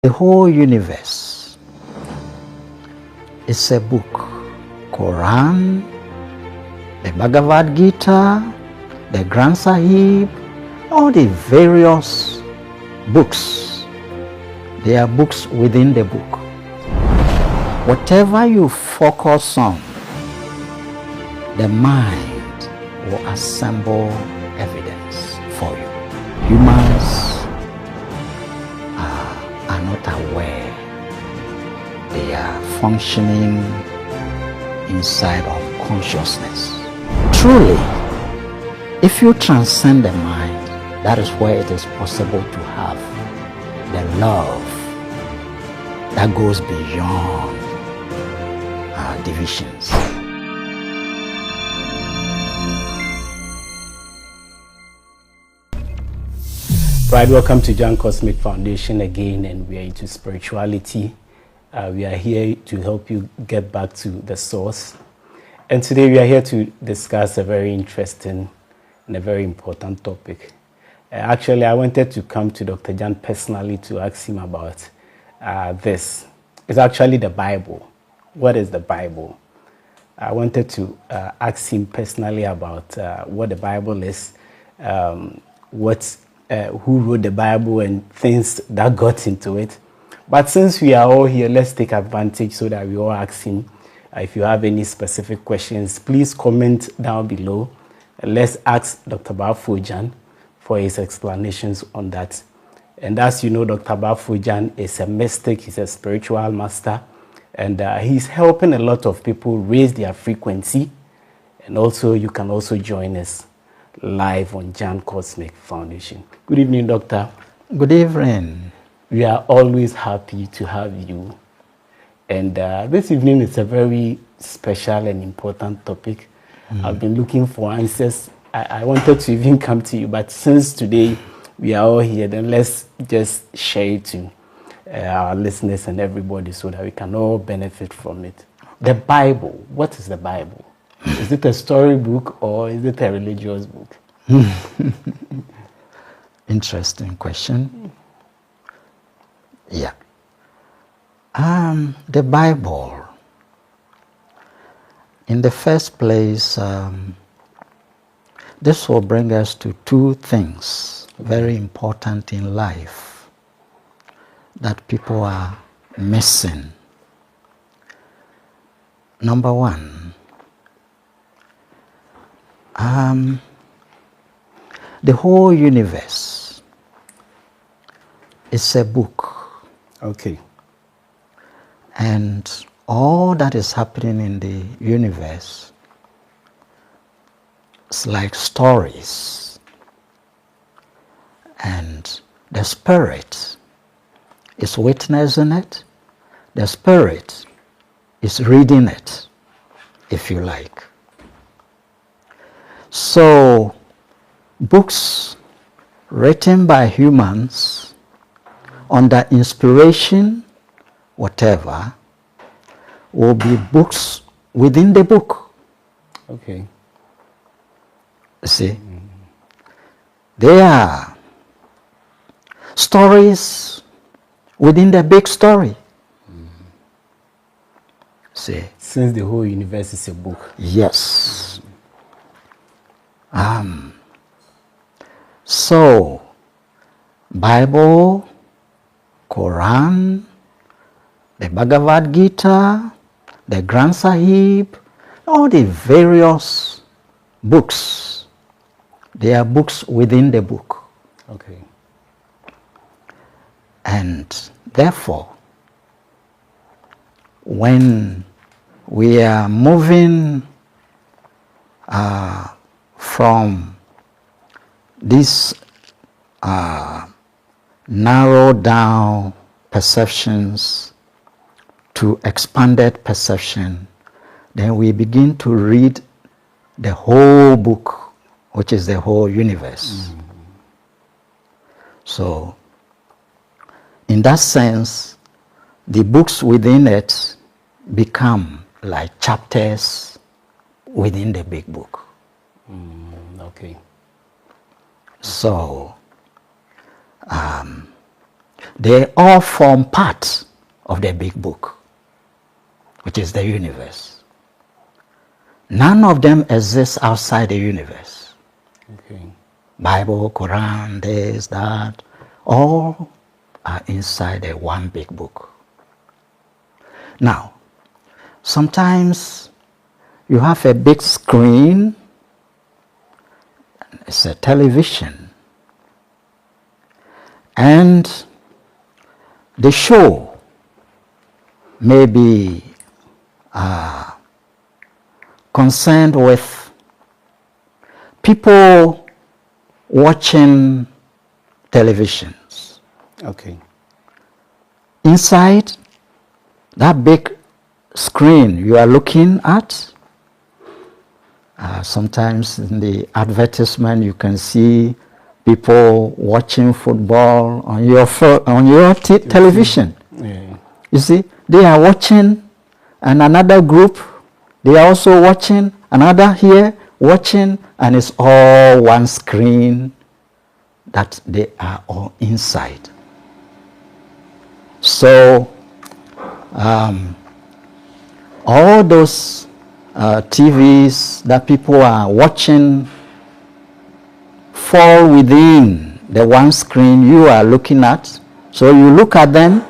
The whole universe is a book. Quran, the Bhagavad Gita, the Granth Sahib, all the various books. They are books within the book. Whatever you focus on, the mind will assemble evidence for you. Humans are not aware. They are functioning inside of consciousness. Truly, if you transcend the mind, that is where it is possible to have the love that goes beyond our divisions. Right, welcome to John Cosmic Foundation again, and we are into spirituality. We are here to help you get back to the source. And today we are here to discuss a very interesting and a very important topic. Actually, I wanted to come to Dr. Jan personally to ask him about this. It's actually the Bible. What is the Bible? I wanted to ask him personally about what the Bible is, who wrote the Bible and things that got into it. But since we are all here, let's take advantage so that we all ask him. If you have any specific questions, please comment down below. Let's ask Dr. Bafo-Gyan for his explanations on that. And as you know, Dr. Bafo-Gyan is a mystic, he's a spiritual master, and he's helping a lot of people raise their frequency. And also, you can also join us live on Jan Cosmic Foundation. Good evening, Doctor. Good evening. We are always happy to have you. And this evening is a very special and important topic. I've been looking for answers. I wanted to even come to you, but since today we are all here, then let's just share it to our listeners and everybody so that we can all benefit from it. The Bible, what is the Bible? Is it a storybook or is it a religious book? Interesting question. Yeah. The Bible, in the first place, this will bring us to two things very important in life that people are missing. Number one, the whole universe is a book. Okay. And all that is happening in the universe is like stories. And the Spirit is witnessing it. The Spirit is reading it, if you like. So, books written by humans under inspiration, whatever, will be books within the book. Okay. See? They are stories within the big story. See? Since the whole universe is a book. Yes. So, Bible, Quran, the Bhagavad Gita, the Granth Sahib, all the various books, they are books within the book. Okay. And therefore, when we are moving from these narrow down perceptions to expanded perception, then we begin to read the whole book, which is the whole universe. So, in that sense, the books within it become like chapters within the big book. Okay. So, They all form part of the big book, which is the universe. None of them exists outside the universe. Okay. Bible, Quran, this, that, all are inside the one big book. Now, sometimes you have a big screen, it's a television, and the show may be concerned with people watching televisions. Okay. Inside that big screen you are looking at, sometimes in the advertisement you can see people watching football on your television. Yeah. You see, they are watching, and another group, they are also watching, another here watching, and it's all one screen that they are all inside. So, all those TVs that people are watching fall within the one screen you are looking at. So you look at them,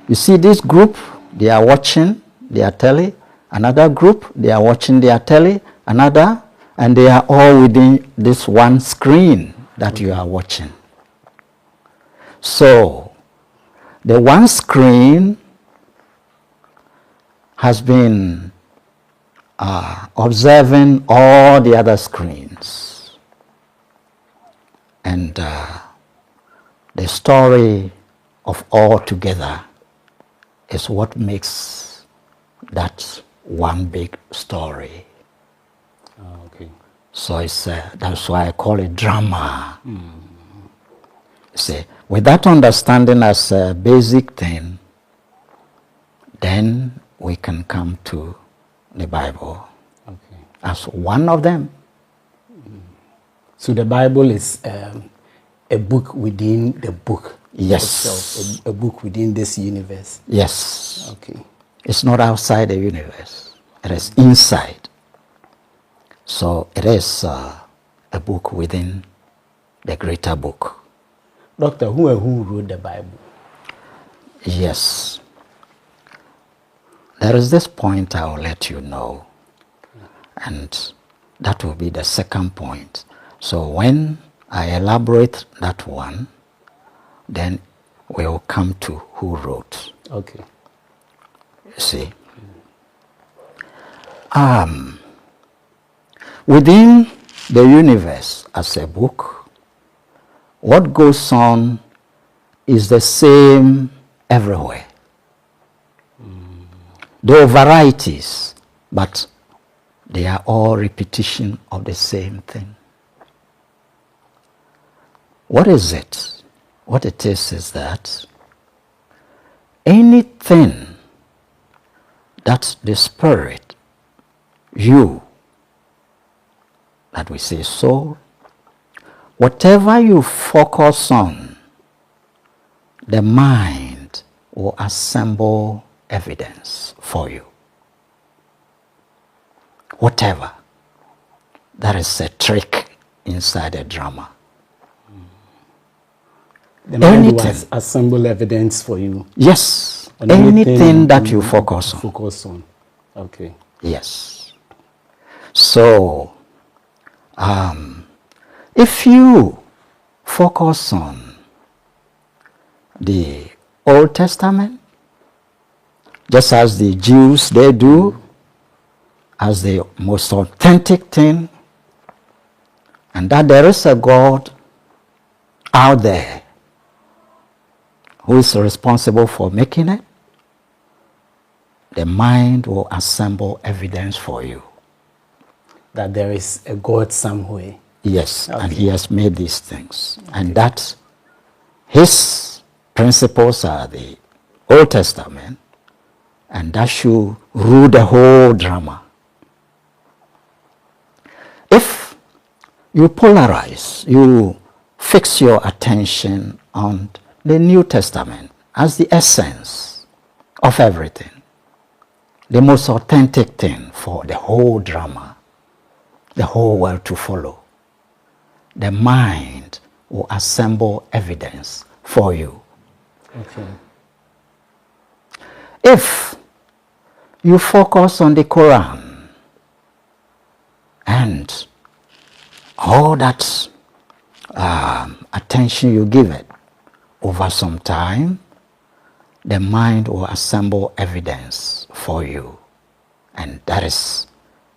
you see this group, they are watching their telly, another group, they are watching their telly, another, and they are all within this one screen that you are watching. So the one screen has been observing all the other screens. And the story of all together is what makes that one big story. Okay. So it's, that's why I call it drama. See, with that understanding as a basic thing, then we can come to the Bible as one of them. So the Bible is a book within the book. Yes. Itself, a book within this universe. Yes. Okay. It's not outside the universe. It is inside. So it is a book within the greater book. Doctor, who wrote the Bible? Yes. There is this point I will let you know. And that will be the second point. So when I elaborate that one, then we will come to who wrote. Okay. See? Within the universe as a book, what goes on is the same everywhere. There are varieties, but they are all repetition of the same thing. What is it? What it is that anything that the Spirit, you, that we say soul, whatever you focus on, the mind will assemble evidence for you. Whatever. That is a trick inside a drama. The mind will assemble evidence for you. Yes. Anything that you focus on. Focus on. Okay. Yes. So, if you focus on the Old Testament, just as the Jews, they do, as the most authentic thing, and that there is a God out there who is responsible for making it, the mind will assemble evidence for you. That there is a God somewhere. Yes, okay. And he has made these things. Okay. And that his principles are the Old Testament, and that should rule the whole drama. If you polarize, you fix your attention on the New Testament as the essence of everything, the most authentic thing for the whole drama, the whole world to follow. The mind will assemble evidence for you. Okay. If you focus on the Quran and all that attention you give it over some time, the mind will assemble evidence for you. And that is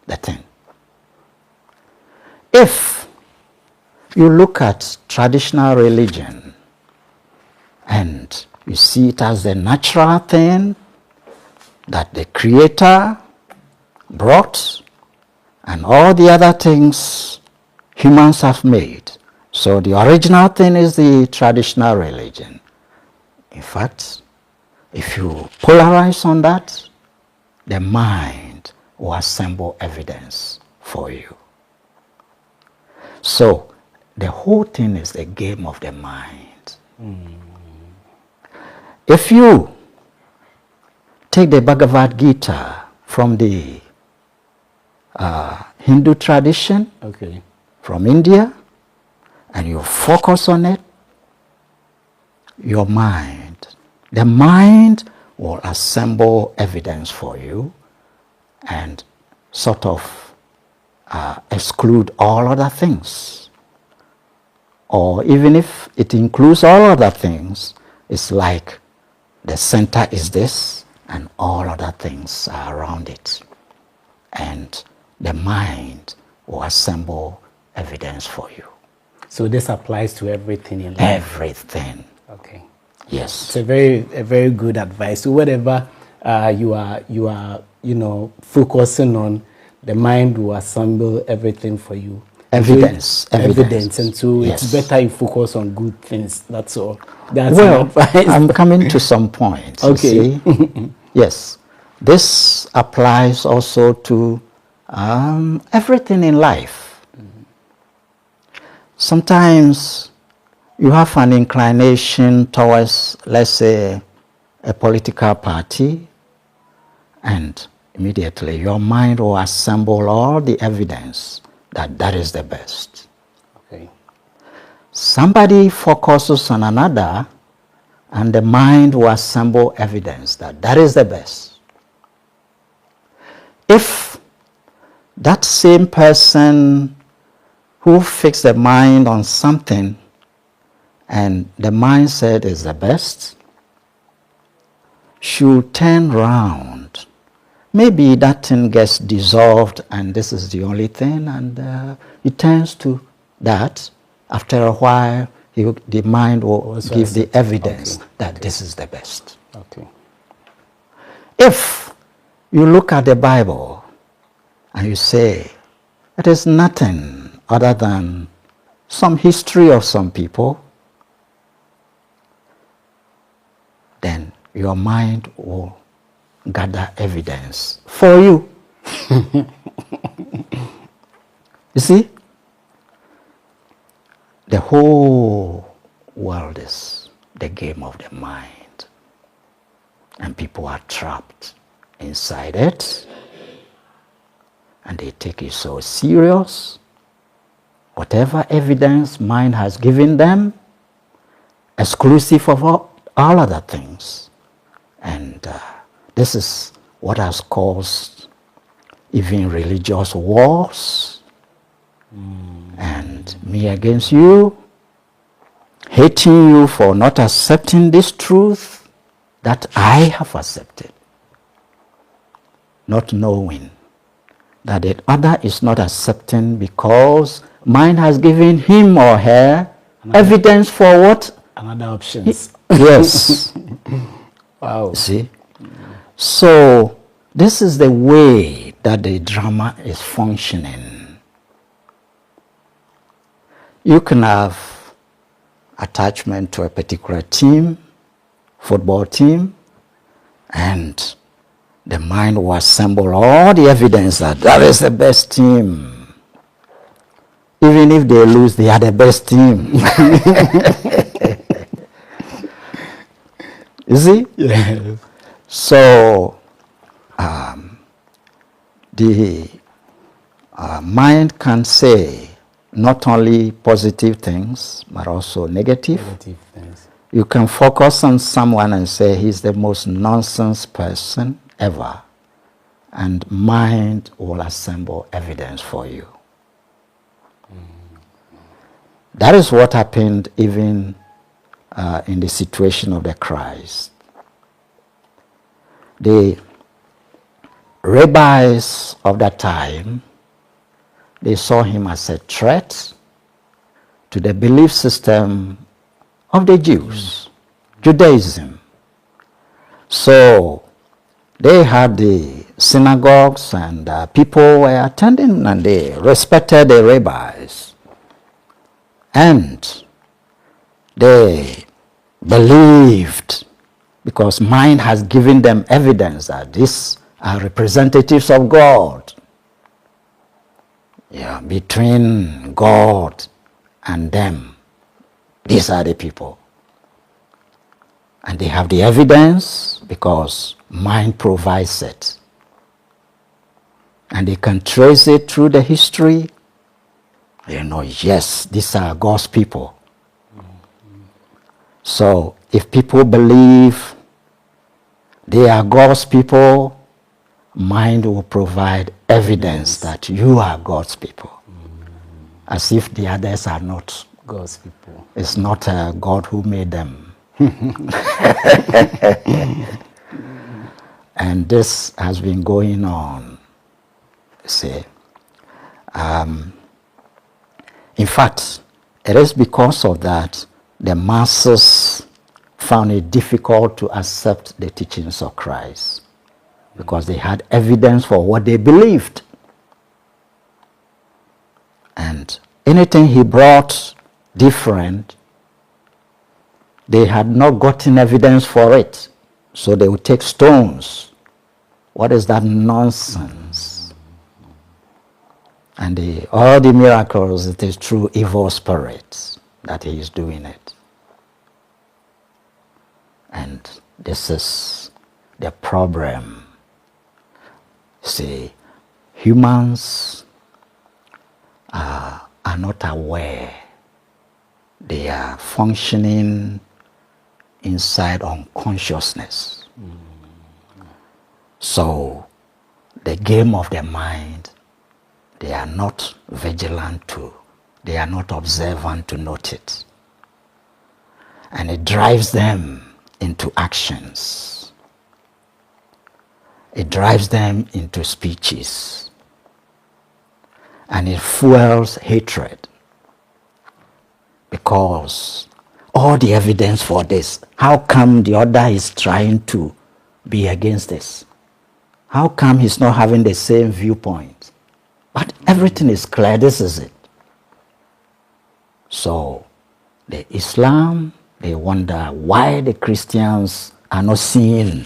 the thing. If you look at traditional religion and you see it as the natural thing that the Creator brought and all the other things humans have made. So the original thing is the traditional religion. In fact, if you polarize on that, the mind will assemble evidence for you. So the whole thing is the game of the mind. If you take the Bhagavad Gita from the Hindu tradition, Okay. from India, and you focus on it, your mind, the mind will assemble evidence for you and sort of exclude all other things. Or even if it includes all other things, it's like the center is this and all other things are around it. And the mind will assemble evidence for you. So this applies to everything in life. Everything. Okay. Yes. It's a very good advice. So whatever you are focusing on, the mind will assemble everything for you. Evidence. Evidence. And so Yes. it's better you focus on good things. That's all. That's Well, an advice. I'm coming to some points. Okay. You see? Yes. This applies also to everything in life. Sometimes you have an inclination towards, let's say, a political party, and immediately your mind will assemble all the evidence that that is the best. Okay. Somebody focuses on another, and the mind will assemble evidence that that is the best. If that same person who fixed the mind on something and the mindset is the best, should turn round, maybe that thing gets dissolved and this is the only thing, and it turns to that. After a while, the mind will give the evidence that this is the best. Okay. If you look at the Bible and you say, it is nothing other than some history of some people, then your mind will gather evidence for you. You see? The whole world is the game of the mind. And people are trapped inside it. And they take it so serious. Whatever evidence mind has given them, exclusive of all other things. And this is what has caused even religious wars. And me against you, hating you for not accepting this truth that I have accepted. Not knowing that the other is not accepting because mind has given him or her evidence for what? Another options. Yes. Wow. See? So this is the way that the drama is functioning. You can have attachment to a particular team, football team, and the mind will assemble all the evidence that that is the best team. Even if they lose, they are the best team. You see? Yeah. So, the mind can say not only positive things, but also negative. Negative things. You can focus on someone and say he's the most nonsense person ever, and mind will assemble evidence for you. That is what happened even in the situation of the Christ. The rabbis of that time, they saw him as a threat to the belief system of the Jews, Judaism. So they had the synagogues, and people were attending, and they respected the rabbis. And they believed, because mind has given them evidence that these are representatives of God. Yeah, between God and them, these are the people. And they have the evidence because mind provides it. And they can trace it through the history. You know, yes, these are God's people. So if people believe they are God's people, mind will provide evidence that you are God's people. As if the others are not God's people. It's not God who made them. And this has been going on. See, in fact, it is because of that the masses found it difficult to accept the teachings of Christ, because they had evidence for what they believed. And anything he brought different, they had not gotten evidence for it. So they would take stones. What is that nonsense? And all the miracles, it is through evil spirits that he is doing it. And this is the problem. See, humans are not aware. They are functioning inside unconsciousness. So the game of the mind, they are not vigilant to, they are not observant to note it. And it drives them into actions. It drives them into speeches. And it fuels hatred. Because all the evidence for this, how come the other is trying to be against this? How come he's not having the same viewpoint? But everything is clear, this is it. So the Islam, they wonder why the Christians are not seeing.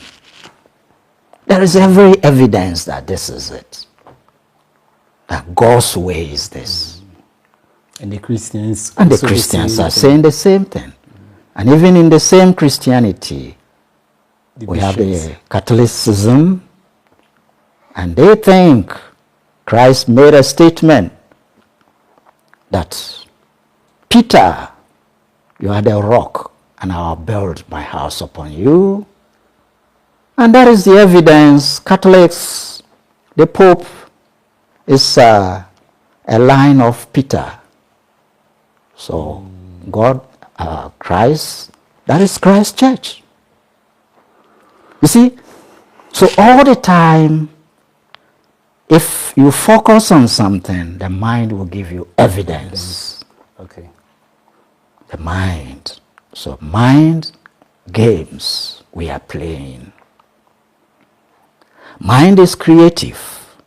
There is every evidence that this is it. That God's way is this. And the Christians are saying the same thing. And even in the same Christianity, we have the Catholicism, and they think Christ made a statement that, Peter, you are the rock, and I will build my house upon you. And that is the evidence. Catholics, the Pope is a line of Peter. So God, Christ, that is Christ's church. You see, so all the time, if you focus on something, the mind will give you evidence. Okay. The mind. So mind games we are playing. Mind is creative.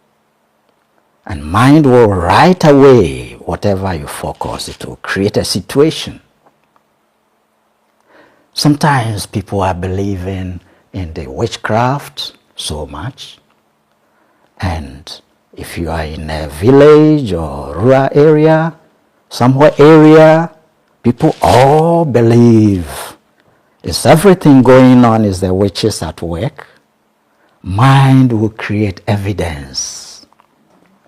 And mind will right away, whatever you focus, it will create a situation. Sometimes people are believing in the witchcraft so much. And if you are in a village or rural area, somewhere area, people all believe Is everything going on is the witches at work? Mind will create evidence,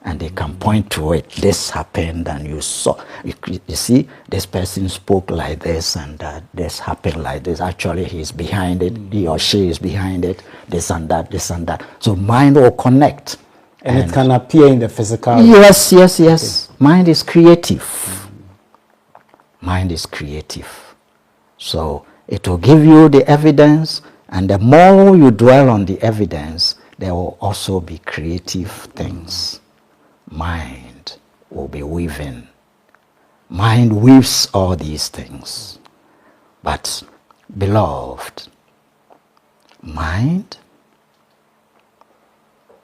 and they can point to it. This happened, and you saw. You see, this person spoke like this, and that. This happened like this. Actually, he's behind it. He or she is behind it. This and that. This and that. So mind will connect, and it can appear in the physical. Yes, yes, yes. Okay. Mind is creative. Mind is creative. So it will give you the evidence. And the more you dwell on the evidence, there will also be creative things. Mind will be weaving. Mind weaves all these things. But, beloved, mind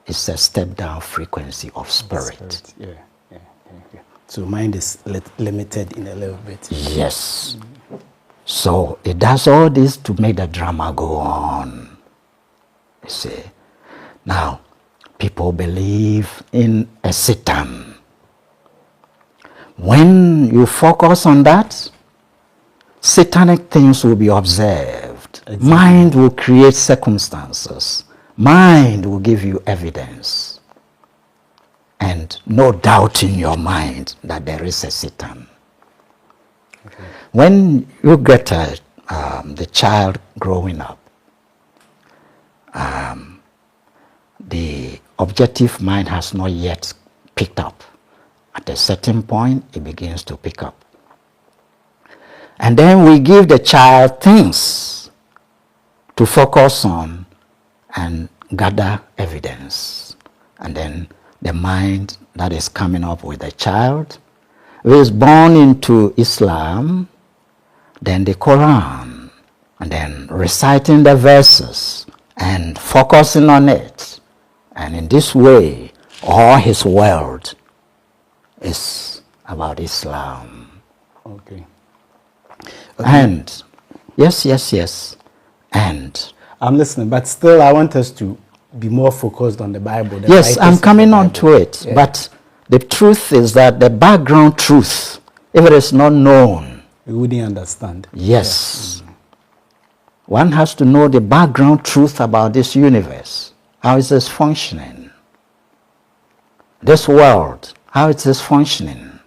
is a step-down frequency of spirit. Yeah. So mind is limited in a little bit. Yes. So it does all this to make the drama go on. You see. Now, people believe in a Satan. When you focus on that, satanic things will be observed. Exactly. Mind will create circumstances. Mind will give you evidence. And no doubt in your mind that there is a Satan. Okay. When you get the child growing up, the objective mind has not yet picked up. At a certain point, it begins to pick up. And then we give the child things to focus on and gather evidence. And then the mind that is coming up with the child is born into Islam, then the Quran, and then reciting the verses and focusing on it. And in this way, all his world is about Islam. Okay. And, yes. And I'm listening, but still I want us to be more focused on the Bible. Yes, I'm coming on to it. Yeah. But the truth is that the background truth, if it is not known, we wouldn't understand. Yes. Yeah. One has to know the background truth about this universe. How is this functioning? This world, how it is functioning.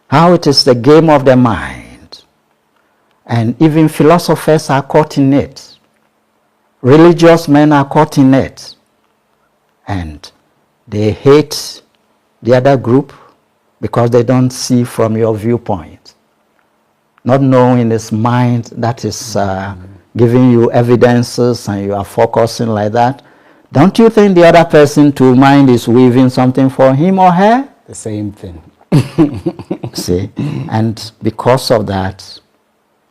How it is the game of the mind. And even philosophers are caught in it. Religious men are caught in it. And they hate the other group because they don't see from your viewpoint. Not knowing his mind that is giving you evidences and you are focusing like that. Don't you think the other person to mind is weaving something for him or her? The same thing. See? And because of that,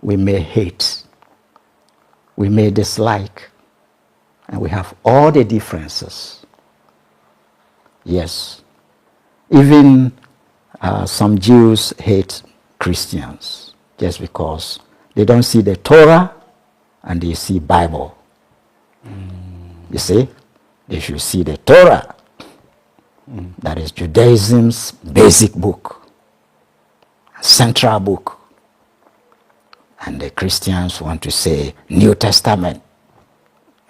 we may hate. We may dislike. And we have all the differences. Yes. Even some Jews hate Christians just because they don't see the Torah and they see Bible. You see? They should see the Torah. That is Judaism's basic book, central book. And the Christians want to say New Testament.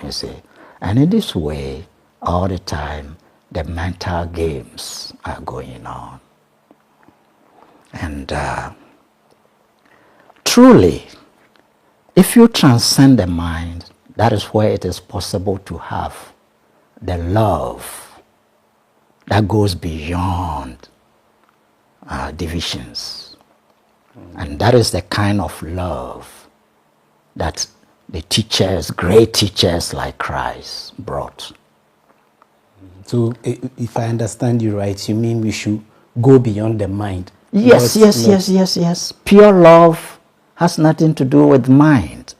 You see? And in this way, all the time, the mental games are going on. And truly, if you transcend the mind, that is where it is possible to have the love that goes beyond divisions. And that is the kind of love that the teachers, great teachers like Christ brought. So if I understand you right, you mean we should go beyond the mind? Yes. Pure love has nothing to do with mind.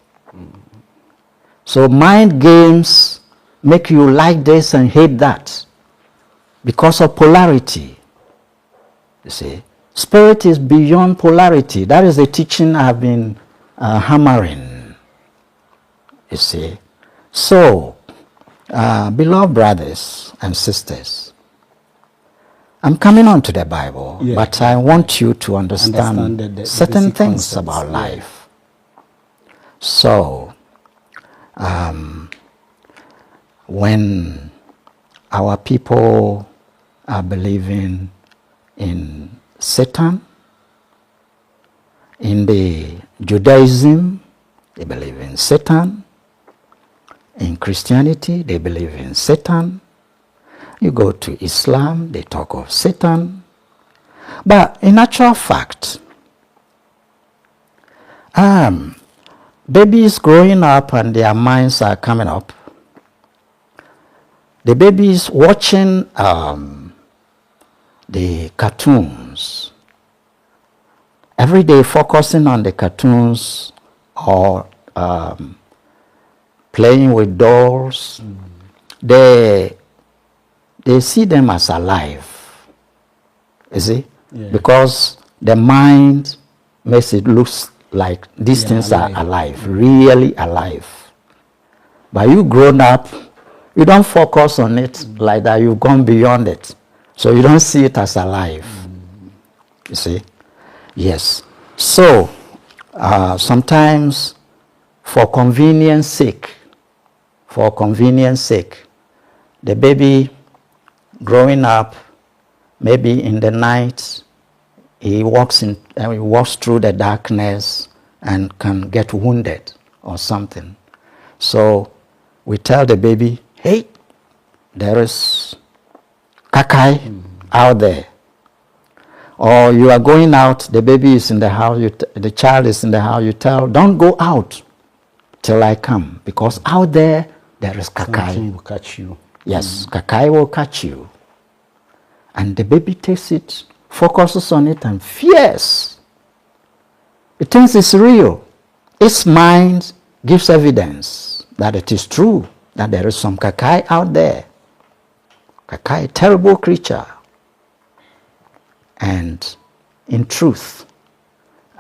So mind games make you like this and hate that because of polarity. You see, spirit is beyond polarity. That is the teaching I have been hammering. You see, so beloved brothers and sisters, I'm coming on to the Bible, but I want you to understand certain things about life. So, when our people are believing in Satan, in the Judaism, they believe in Satan. In Christianity, they believe in Satan. You go to Islam, they talk of Satan. But in actual fact, babies growing up and their minds are coming up. The babies watching the cartoons, every day focusing on the cartoons or playing with dolls, they see them as alive, you see? Yeah. Because the mind makes it look like these things are alive, really alive. But you grown up, you don't focus on it like that, you've gone beyond it. So you don't see it as alive, you see? Yes. So, sometimes for convenience sake, the baby growing up, maybe in the night, he walks through the darkness and can get wounded or something. So we tell the baby, hey, there is Kakai out there. Or you are going out, the baby is in the house, the child is in the house, you tell, don't go out till I come, because out there is Kakai. Something will catch you. Yes, Kakai will catch you. And the baby takes it, focuses on it, and fears. It thinks it's real. Its mind gives evidence that it is true, that there is some Kakai out there. Kakai, terrible creature. And in truth,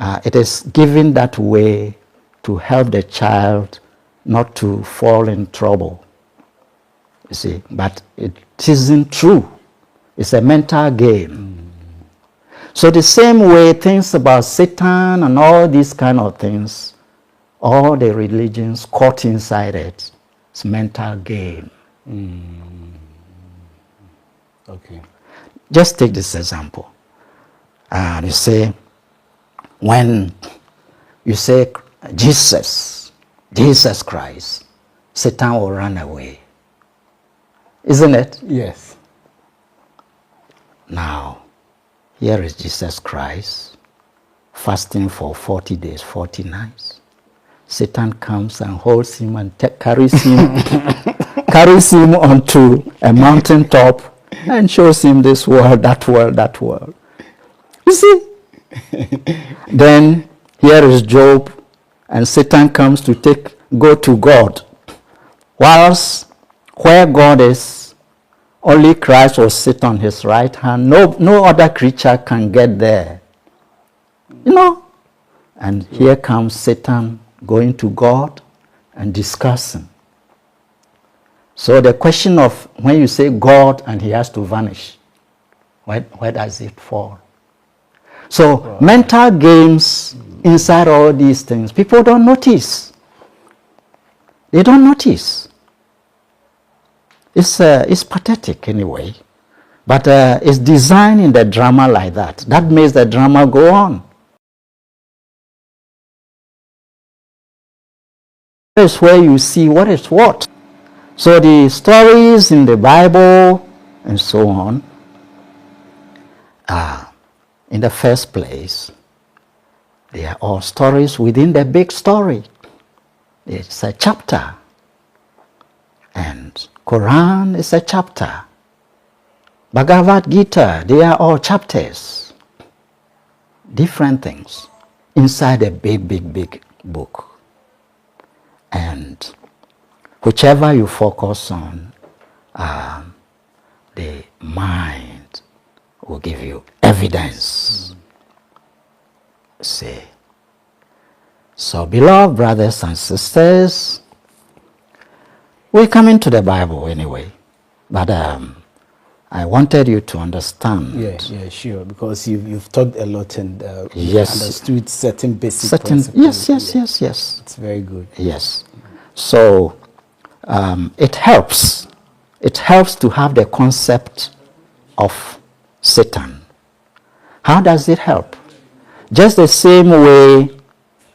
it is given that way to help the child not to fall in trouble. You see, but it isn't true. It's a mental game. So the same way things about Satan and all these kind of things, all the religions caught inside it, it's mental game. Okay. Just take this example. You say, when you say Jesus Christ, Satan will run away. Isn't it? Yes. Now, here is Jesus Christ fasting for 40 days, 40 nights. Satan comes and holds him and carries him onto a mountaintop and shows him this world, that world, that world. You see? Then here is Job, and Satan comes to go to God. Whilst where God is, only Christ will sit on his right hand. No other creature can get there. You know? And here comes Satan going to God and discussing. So the question of when you say God and he has to vanish, where does it fall? So mental games inside all these things, people don't notice. They don't notice. It's pathetic anyway, but it's designed in the drama like that. That makes the drama go on. That's where you see what is what. So the stories in the Bible and so on are, in the first place, they are all stories within the big story. It's a chapter. And Quran is a chapter. Bhagavad Gita, they are all chapters. Different things inside a big book. And whichever you focus on, the mind will give you evidence. See. So, beloved brothers and sisters, we're coming to the Bible anyway. But I wanted you to understand. Yeah, sure. Because you've talked a lot and Yes. understood certain basic principles. Yes. It's very good. Yes. So it helps. It helps to have the concept of Satan. How does it help? Just the same way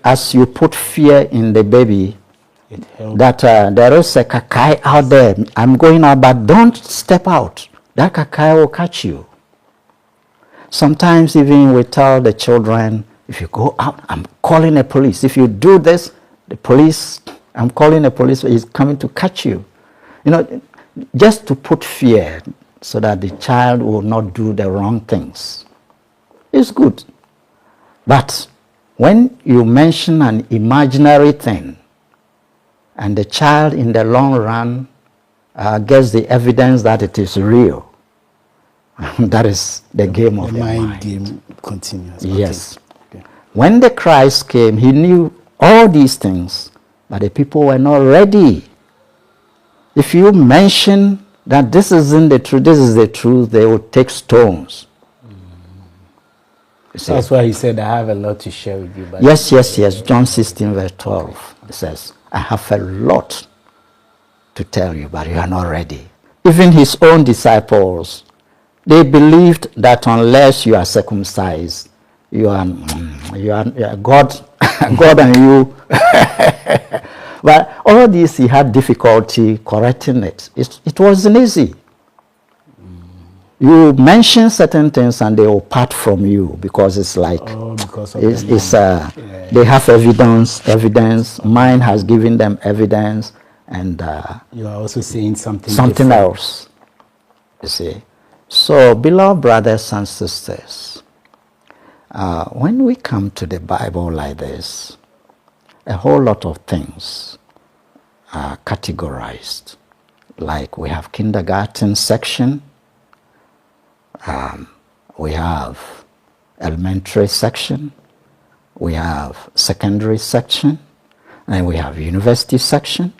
as you put fear in the baby, It helps. that there is a kakai out there. I'm going out, but don't step out. That kakai will catch you. Sometimes even we tell the children, if you go out, I'm calling the police. If you do this, the police, I'm calling the police, is coming to catch you. You know, just to put fear so that the child will not do the wrong things. It's good. But when you mention an imaginary thing, and the child in the long run gets the evidence that it is real, that is the game of the mind. Game continues. Yes. Okay. When the Christ came, he knew all these things, but the people were not ready. If you mention that this isn't the truth, this is the truth, they would take stones. You see? That's why he said, I have a lot to share with you. But Yes. John 16 verse 12. It says, I have a lot to tell you, but you are not ready. Even his own disciples, they believed that unless you are circumcised, you are God, God and you. But all this, he had difficulty correcting it. It wasn't easy. You mention certain things and they will part from you because it's like, because of they have evidence. Mind has given them evidence, and you are also saying something else. You see. So, beloved brothers and sisters, when we come to the Bible like this, a whole lot of things are categorized. Like we have kindergarten section, we have elementary section, we have secondary section, and we have university section,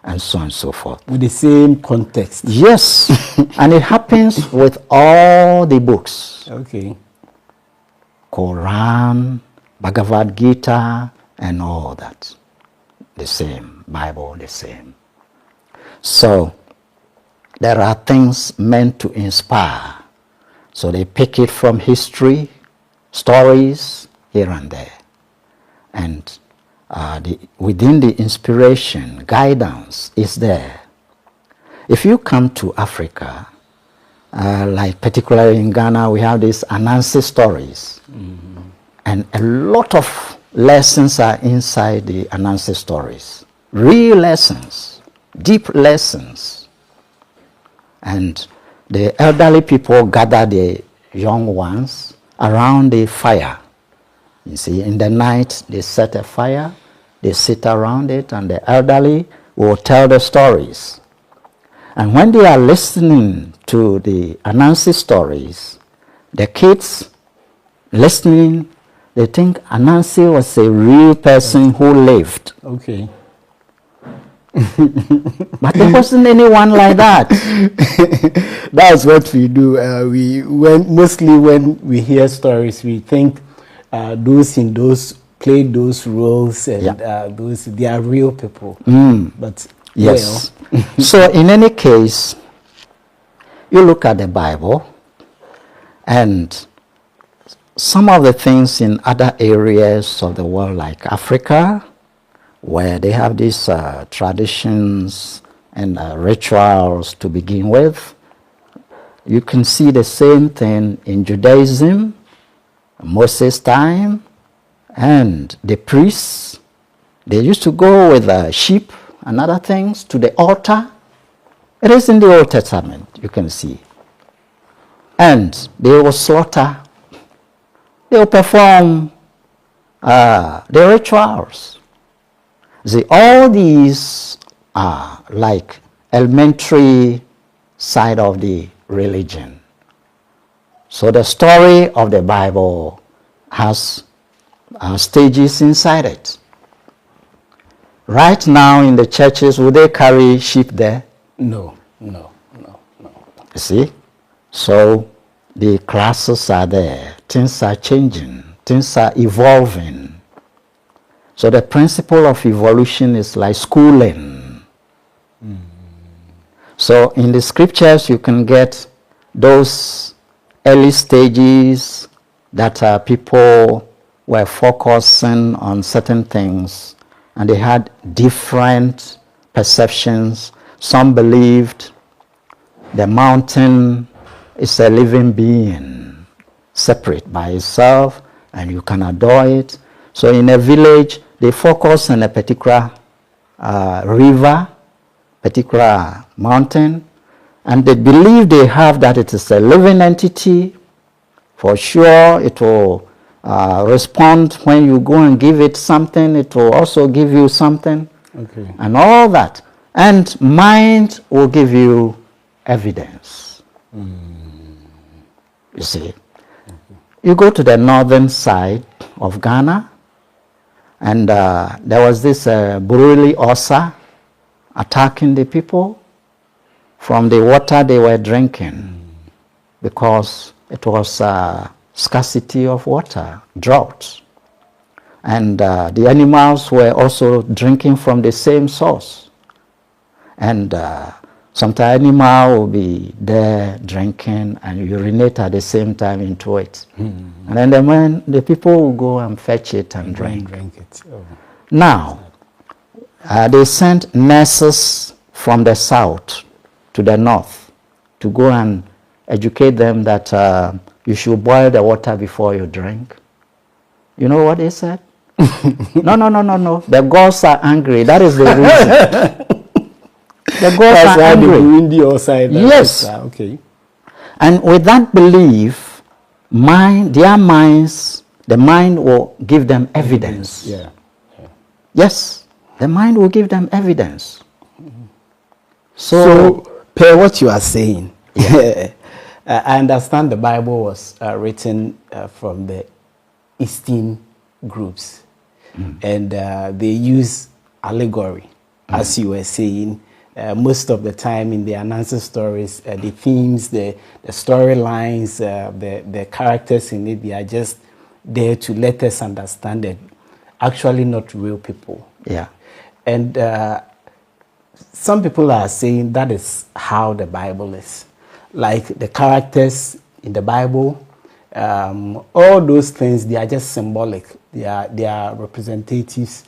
and so on and so forth. With the same context. Yes, and it happens with all the books. Okay. Quran, Bhagavad Gita, and all that. The same, Bible the same. So, there are things meant to inspire. So they pick it from history, stories, here and there. And within the inspiration, guidance is there. If you come to Africa, like particularly in Ghana, we have these Anansi stories. Mm-hmm. And a lot of lessons are inside the Anansi stories. Real lessons, deep lessons. And the elderly people gather the young ones around the fire. You see, in the night, they set a fire, they sit around it, and the elderly will tell the stories. And when they are listening to the Anansi stories, the kids listening, they think Anansi was a real person who lived. Okay. But there wasn't anyone like that. That's what we do. Mostly when we hear stories, we think those play those roles, and they are real people. But yes. So in any case, you look at the Bible, and some of the things in other areas of the world, like Africa, where they have these traditions and rituals to begin with, you can see the same thing in Judaism, Moses' time, and the priests. They used to go with sheep and other things to the altar. It is in the Old Testament, you can see. And they will slaughter. They will perform the rituals. See, all these are like elementary side of the religion. So the story of the Bible has stages inside it. Right now in the churches, would they carry sheep there? No. You see? So the classes are there. Things are changing. Things are evolving. So the principle of evolution is like schooling. So in the scriptures you can get those early stages that people were focusing on certain things and they had different perceptions. Some believed the mountain is a living being, separate by itself, and you can adore it. So in a village, they focus on a particular river, particular mountain, and they believe they have that it is a living entity. For sure, it will respond when you go and give it something. It will also give you something, and all that. And mind will give you evidence. You see, you go to the northern side of Ghana, and there was this Buruli Osa attacking the people from the water they were drinking because it was scarcity of water, drought. And the animals were also drinking from the same source. And sometimes animal will be there drinking and urinate at the same time into it. And then the people will go and fetch it and drink it. Now, they sent nurses from the south to the north to go and educate them that you should boil the water before you drink. You know what they said? No. The gods are angry. That is the reason. The gods are angry. Yes. Okay. And with that belief, their minds, the mind will give them evidence. Yeah. Yes, the mind will give them evidence. So per what you are saying, I understand the Bible was written from the Eastern groups, and they use allegory, as you were saying. Most of the time in the Anansi stories, the themes, the storylines, the characters in it, they are just there to let us understand that actually not real people. Yeah. And some people are saying that is how the Bible is. Like the characters in the Bible, all those things, they are just symbolic. They are representatives,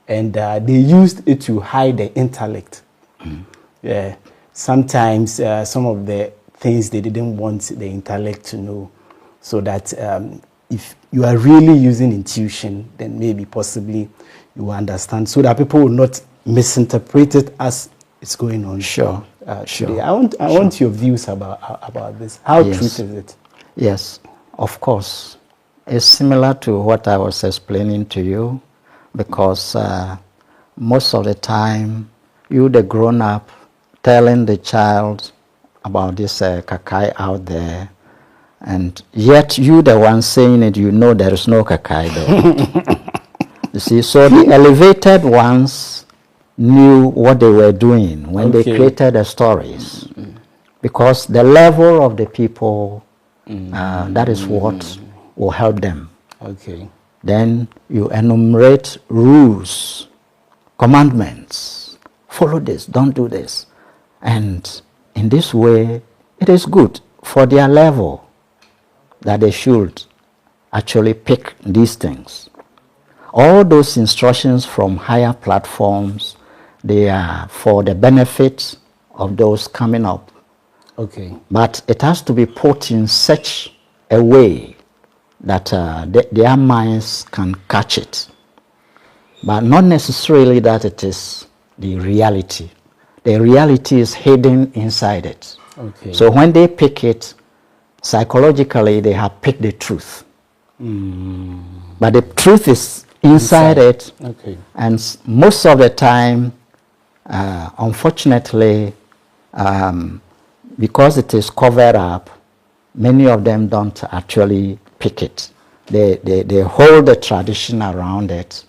and they used it to hide the intellect. Yeah. Sometimes some of the things they didn't want the intellect to know, so that if you are really using intuition, then maybe possibly you will understand, so that people will not misinterpret it as it's going on. Sure. Today. I want your views about this. How true is it? Yes, of course. It's similar to what I was explaining to you, because most of the time, you, the grown-up, telling the child about this kakai out there, and yet you, the one saying it, you know there is no kakai there. You see, so the elevated ones knew what they were doing when they created the stories, because the level of the people, that is what will help them. Okay. Then you enumerate rules, commandments. Follow this, don't do this. And in this way, it is good for their level that they should actually pick these things. All those instructions from higher platforms, they are for the benefit of those coming up. Okay. But it has to be put in such a way that their minds can catch it. But not necessarily that it is the reality. The reality is hidden inside it. Okay. So when they pick it, psychologically they have picked the truth. But the truth is inside it. Okay. And most of the time, unfortunately, because it is covered up, many of them don't actually pick it. They hold the tradition around it,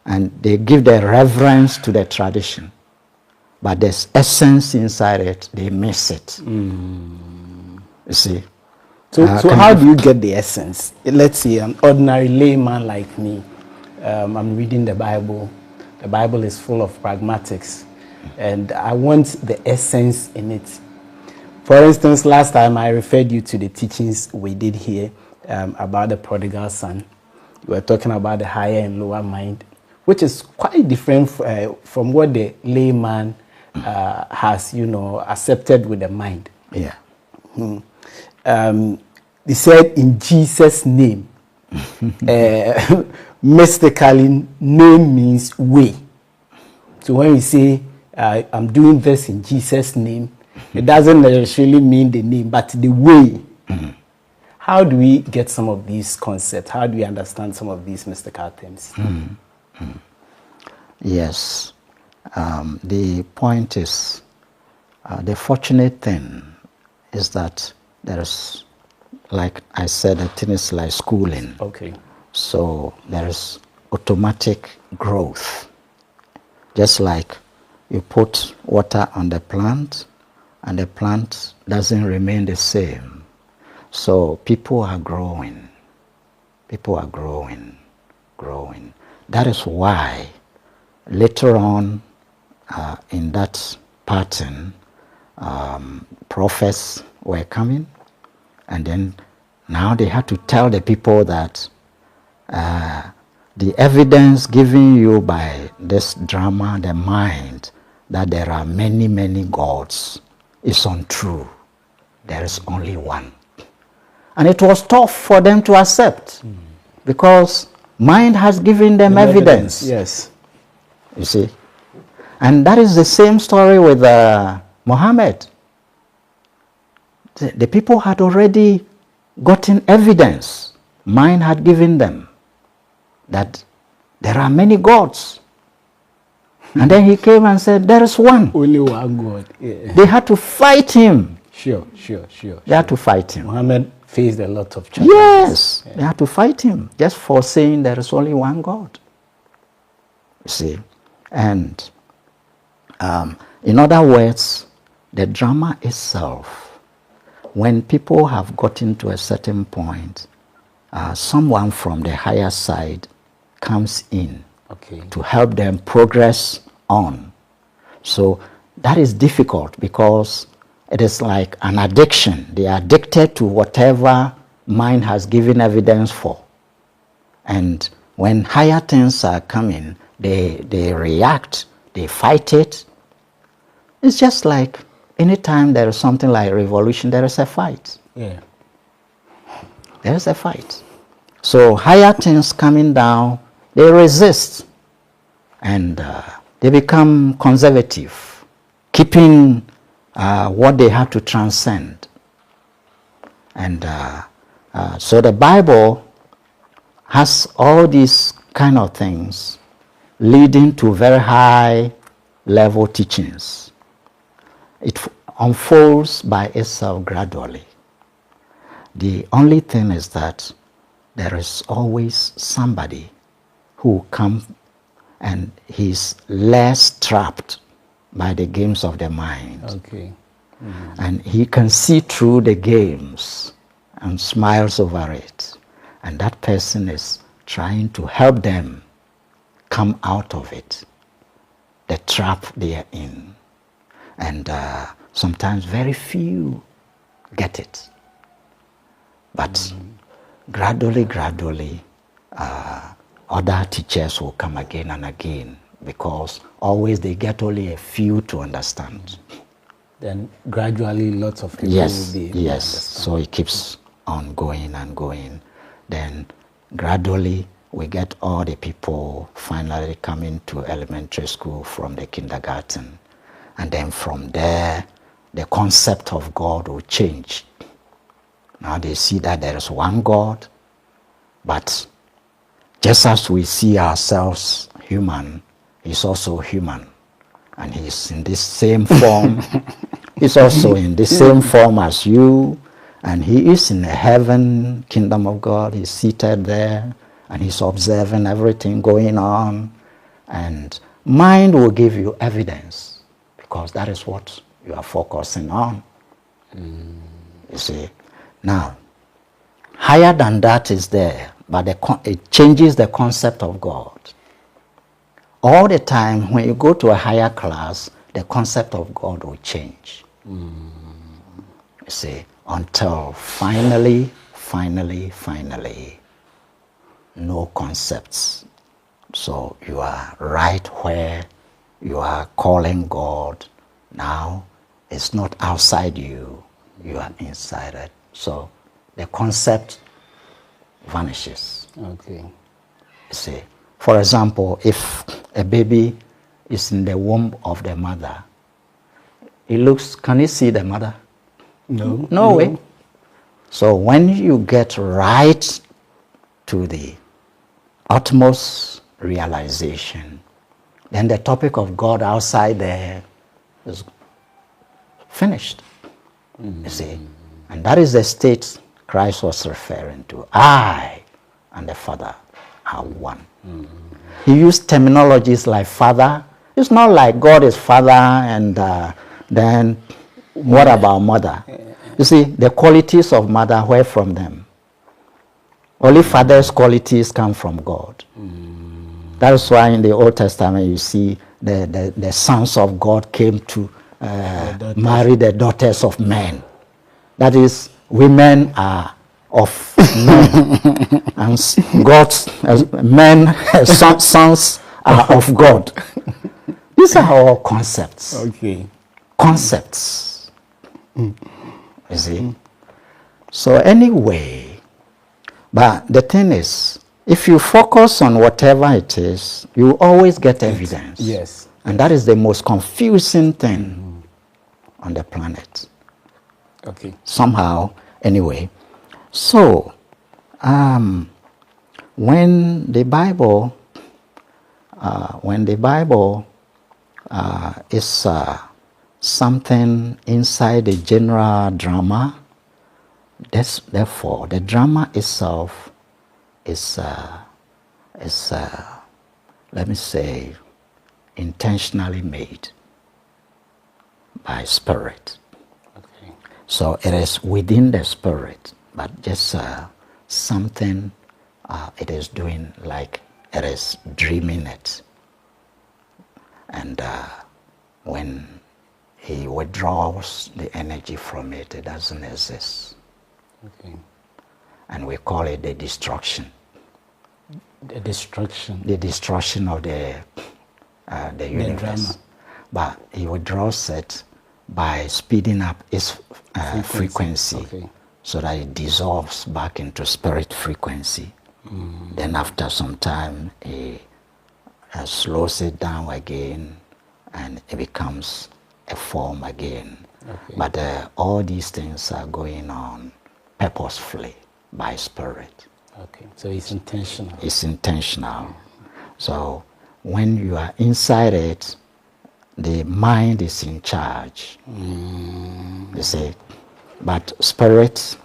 and they give the reverence to the tradition. But there's essence inside it, they miss it. You see? So Can how you- do you get the essence? Let's say an ordinary layman like me, I'm reading the Bible. The Bible is full of pragmatics, and I want the essence in it. For instance, last time I referred you to the teachings we did here about the prodigal son. We were talking about the higher and lower mind, which is quite different from what the layman has, accepted with the mind. Yeah. They said in Jesus' name. Mystically, name means way. So when we say I'm doing this in Jesus' name, it doesn't necessarily mean the name, but the way. How do we get some of these concepts? How do we understand some of these mystical terms? Yes. The point is, the fortunate thing is that there is, like I said, the thing is like schooling. Okay. So there is automatic growth. Just like you put water on the plant and the plant doesn't remain the same. So people are growing. People are growing. That is why later on in that pattern, prophets were coming, and then now they had to tell the people that the evidence given you by this drama, the mind, that there are many, many gods, is untrue. There is only one. And it was tough for them to accept because mind has given them evidence. Yes. You see? And that is the same story with Muhammad. The people had already gotten evidence. Mind had given them that there are many gods. And then he came and said, there is one. Only one God. Yeah. They had to fight him. Sure. They had to fight him. Muhammad faced a lot of challenges. Yes, they had to fight him just for saying there is only one God. You see? And in other words, the drama itself, when people have gotten to a certain point, someone from the higher side comes in to help them progress on. So that is difficult because it is like an addiction. They are addicted to whatever mind has given evidence for. And when higher things are coming, they react, they fight it. It's just like anytime there is something like revolution, there is a fight. Yeah. There is a fight. So higher things coming down, they resist. And they become conservative, keeping what they have to transcend. And so the Bible has all these kind of things leading to very high level teachings. It unfolds by itself gradually. The only thing is that there is always somebody who comes and he's less trapped by the games of the mind. Okay. And he can see through the games and smiles over it. And that person is trying to help them come out of it, the trap they are in. And sometimes very few get it. But gradually, other teachers will come again and again because always they get only a few to understand. Then gradually lots of people Yes, will be able to yes. understand. So it keeps on going and going. Then gradually we get all the people finally coming to elementary school from the kindergarten. And then from there, the concept of God will change. Now they see that there is one God, but just as we see ourselves human, he's also human. And he's in this same form. He's also in the same form as you. And he is in the heaven, kingdom of God. He's seated there. And he's observing everything going on. And mind will give you evidence. Because that is what you are focusing on. You You see. Now, higher than that is there, but it changes the concept of God. All the time, when you go to a higher class, the concept of God will change. You see, until finally, no concepts. So you are right where you are calling God. Now, it's not outside you, you are inside it. So the concept vanishes. Okay. You see, for example, if a baby is in the womb of the mother, can you see the mother? No. No way. So when you get right to the utmost realization, then the topic of God outside there is finished. You see, and that is the state Christ was referring to. I and the Father are one. He used terminologies like Father. It's not like God is Father and then what about Mother? You see, the qualities of Mother, where from them? Only Father's qualities come from God. That is why in the Old Testament you see the sons of God came to marry the daughters of men. That is, women are of men, and God's men, sons are of God. These are all concepts. Okay. Concepts. You see? So anyway, but the thing is, if you focus on whatever it is, you always get evidence. Yes. And that is the most confusing thing on the planet. Okay. Somehow, anyway. So, when the Bible is something inside the general drama, therefore the drama itself is let me say, intentionally made by Spirit. Okay. So it is within the Spirit, but just something it is doing, like it is dreaming it. And when he withdraws the energy from it, it doesn't exist. Okay. And we call it the destruction. The destruction. The destruction of the universe. Drama. But he withdraws it by speeding up its frequency, Okay. so that it dissolves back into spirit frequency. Then after some time, he slows it down again, and it becomes a form again. Okay. But all these things are going on purposefully by Spirit. Okay. So it's intentional. It's intentional. So when you are inside it, the mind is in charge. You see, but Spirit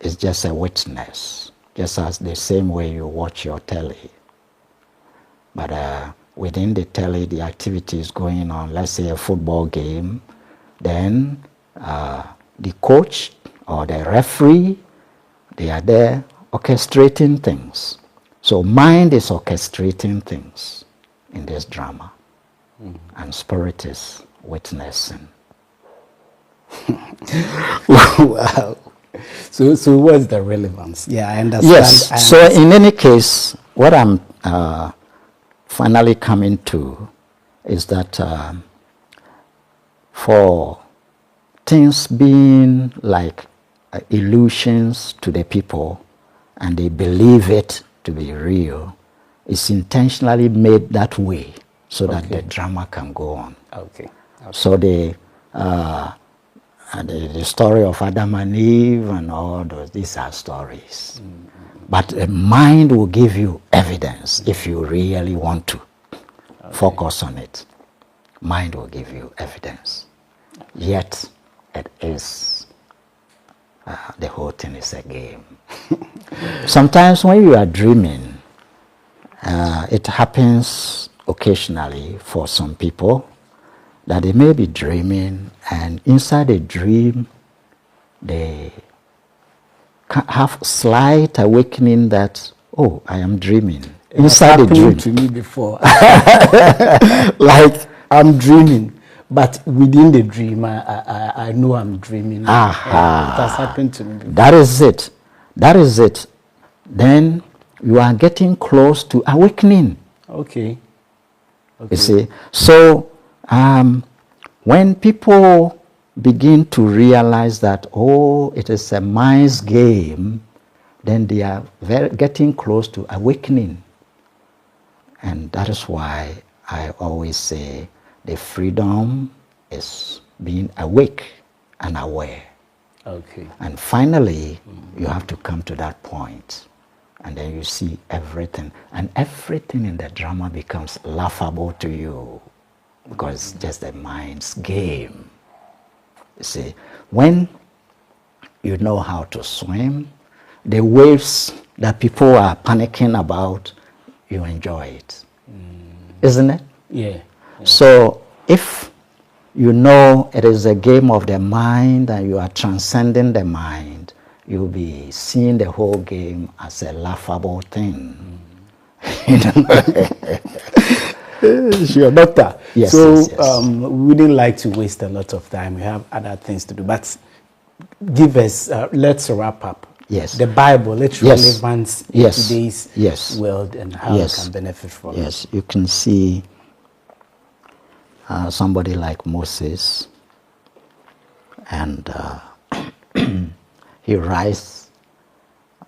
is just a witness, just as the same way you watch your telly. But within the telly, the activity is going on, let's say a football game, then the coach or the referee, they are there orchestrating things. So mind is orchestrating things in this drama, and Spirit is witnessing. Wow. So what's the relevance? Yeah, I understand. Yes. So in any case, what I'm finally coming to is that for things being like illusions to the people, and they believe it to be real, it's intentionally made that way so that the drama can go on. Okay. So the story of Adam and Eve and all those, these are stories. But the mind will give you evidence if you really want to focus on it. Mind will give you evidence. Yet it is, the whole thing is a game. Sometimes when you are dreaming, it happens occasionally for some people that they may be dreaming, and inside a dream they have slight awakening that, oh, I am dreaming. It Inside a happened dream. to me before. Like, I'm dreaming, but within the dream, I know I'm dreaming. Aha. It has happened to me before. that is it. That is it. Then you are getting close to awakening. Okay. You see, so when people begin to realize that, oh, it is a mind's game, then they are getting close to awakening. And that is why I always say the freedom is being awake and aware. Okay. And finally, you have to come to that point. And then you see everything. And everything in the drama becomes laughable to you. Because it's just the mind's game. You see, when you know how to swim, the waves that people are panicking about, you enjoy it. Isn't it? Yeah. So if you know it is a game of the mind and you are transcending the mind, you'll be seeing the whole game as a laughable thing. Sure, doctor. Yes, So yes, yes. we wouldn't like to waste a lot of time. We have other things to do. But give us, let's wrap up. Yes. The Bible, its Yes. relevance in Yes. today's Yes. world and how Yes. it can benefit from it. Yes, you can see somebody like Moses, and he writes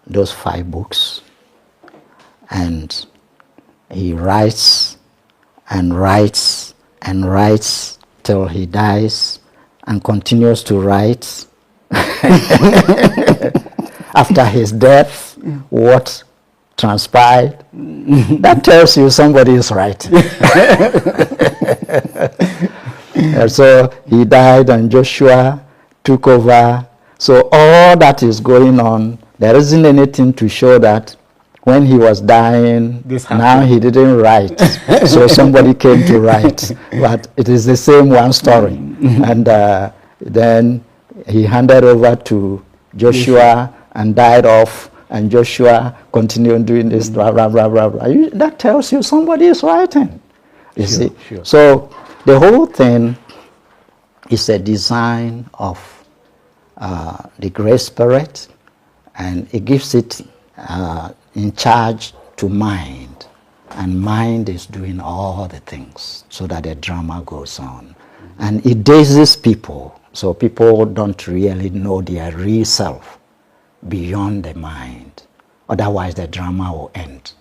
those 5 books, and he writes and writes and writes till he dies and continues to write. After his death, what transpired, that tells you somebody is right. And so he died and Joshua took over. So all that is going on, there isn't anything to show that when he was dying, now he didn't write. So somebody came to write. But it is the same one story. And then he handed over to Joshua and died off, and Joshua continued doing this, blah, blah, blah, blah, blah. That tells you somebody is writing. You see? Sure. So the whole thing is a design of the Great Spirit, and it gives it in charge to mind. And mind is doing all the things so that the drama goes on. And it dazes people, so people don't really know their real self beyond the mind. Otherwise, the drama will end.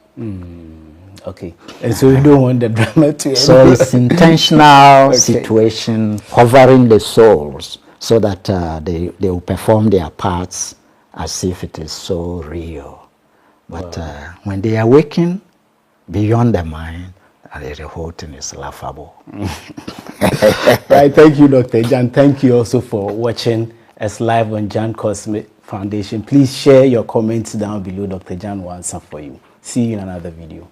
Okay. And so you don't want the drama to end. So it's intentional situation hovering the souls so that they will perform their parts as if it is so real. But when they awaken beyond the mind, the whole thing is laughable. Right, thank you, Dr. Jan. Thank you also for watching us live on Jan Cosmic Foundation. Please share your comments down below. Dr. Jan will answer for you. See you in another video.